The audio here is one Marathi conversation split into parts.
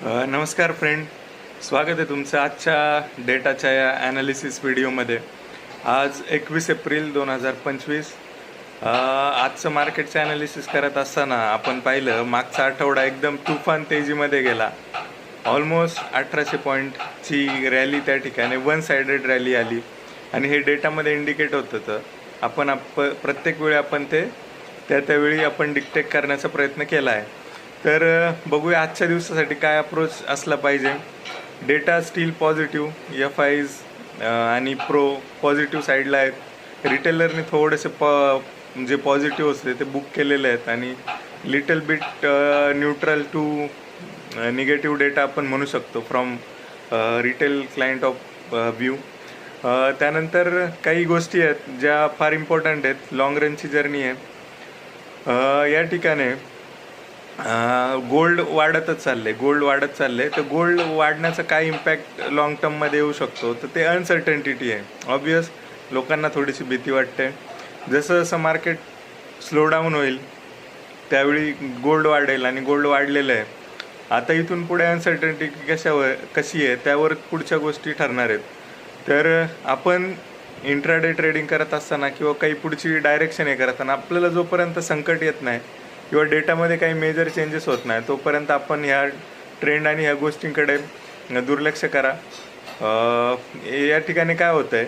नमस्कार फ्रेंड, स्वागत आहे तुमचं आजच्या डेटाच्या या ॲनालिसिस व्हिडिओमध्ये. आज 21 एप्रिल 2025. आजचं मार्केटचं ॲनालिसिस करत असताना आपण पाहिलं मागचा आठवडा एकदम तुफान तेजीमध्ये गेला. ऑलमोस्ट 1800 पॉईंटची रॅली त्या ठिकाणी वन सायडेड रॅली आली आणि हे डेटामध्ये इंडिकेट होत होतं. आपण प्रत्येक वेळी आपण ते त्यावेळी आपण डिक्टेट करण्याचा प्रयत्न केला आहे. तर बघूया आजच्या दिवसासाठी काय अप्रोच असला पाहिजे. डेटा स्टील पॉझिटिव्ह, एफ आयज आणि प्रो पॉझिटिव्ह साईडला आहेत. रिटेलरने थोडेसे जे पॉझिटिव्ह असते ते बुक केलेले आहेत आणि little bit neutral to negative data आपण म्हणू शकतो from retail client of view. त्यानंतर काही गोष्टी आहेत ज्या फार इम्पॉर्टंट आहेत. लाँग रनची जर्नी आहे. या ठिकाणी गोल्ड वाढतच चालले. तर गोल्ड वाढण्याचा काय इम्पॅक्ट लाँग टर्ममध्ये येऊ शकतो, तर ते अनसर्टन्टिटी आहे. ऑब्वियस लोकांना थोडीशी भीती वाटते. जसं जसं मार्केट स्लो डाऊन होईल त्यावेळी गोल्ड वाढेल आणि गोल्ड वाढलेलं आहे. आता इथून पुढे अनसर्टन्टिटी कशी आहे त्यावर पुढच्या गोष्टी ठरणार आहेत. तर आपण इंट्राडे ट्रेडिंग करत असताना किंवा काही पुढची डायरेक्शन हे करताना आपल्याला जोपर्यंत संकट येत नाही किंवा डेटामध्ये काही मेजर चेंजेस होत नाही तोपर्यंत आपण ह्या ट्रेंड आणि ह्या गोष्टींकडे दुर्लक्ष करा. या ठिकाणी काय होतं आहे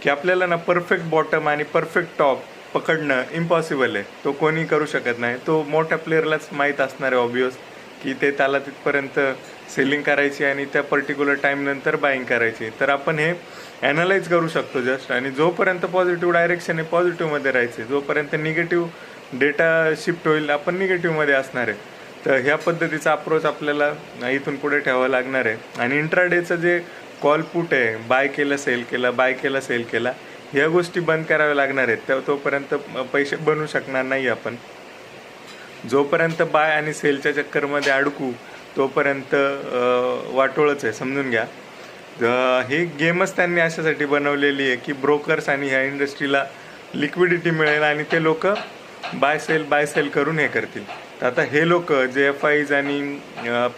की आपल्याला ना परफेक्ट बॉटम आणि परफेक्ट टॉप पकडणं इम्पॉसिबल आहे. तो कोणी करू शकत नाही. तो मोठ्या प्लेअरलाच माहीत असणार आहे ऑब्वियस की ते त्याला तिथपर्यंत सेलिंग करायची आणि त्या पर्टिक्युलर टाईमनंतर बाईंग करायची. तर आपण हे ॲनालाइज करू शकतो जस्ट. आणि जोपर्यंत पॉझिटिव्ह डायरेक्शन आहे पॉझिटिव्हमध्ये राहायचे, जोपर्यंत निगेटिव्ह डेटा शिफ्ट होईल आपण निगेटिव्हमध्ये असणार आहे. तर ह्या पद्धतीचा अप्रोच आपल्याला इथून पुढे ठेवावा लागणार आहे. आणि इंट्राडेचं जे कॉल पुट आहे, बाय केलं सेल केला ह्या गोष्टी बंद कराव्या लागणार आहेत. तोपर्यंत पैसे बनवू शकणार नाही आपण. जोपर्यंत बाय आणि सेलच्या चक्करमध्ये अडकू तोपर्यंत वाटोळच आहे, समजून घ्या. हे गेमच त्यांनी अशासाठी बनवलेली आहे की ब्रोकर्स आणि ह्या इंडस्ट्रीला लिक्विडिटी मिळेल आणि ते लोक बाय सेल करून हे करतील. तर आता हे लोक जे एफ आयज आणि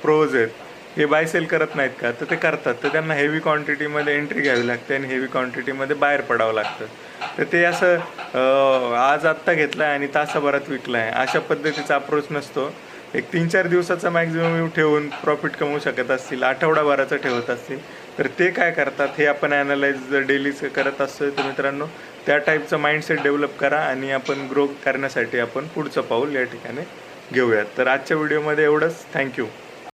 प्रोज आहेत हे बाय सेल करत नाहीत का, तर ते करतात. तर त्यांना हेवी क्वांटिटीमध्ये एंट्री घ्यावी लागते आणि हेवी क्वांटिटीमध्ये बाहेर पडावं लागतं. तर ते असं आज आत्ता घेतलं आहे आणि तासाभरात विकलं आहे अशा पद्धतीचा अप्रोच नसतो. एक 3-4 दिवसाचा मॅक्झिमम ठेवून प्रॉफिट कमवू शकत असतील, आठवडाभराचं ठेवत असतील तर ते काय करतात हे आपण ॲनालाइज डेलीच करत असतो. तर मित्रांनो त्या टाईपचं माइंडसेट डेव्हलप करा आणि आपण ग्रो करण्यासाठी आपण पुढचं पाऊल या ठिकाणी घेऊयात. तर आजच्या व्हिडिओमध्ये एवढंच. थँक्यू.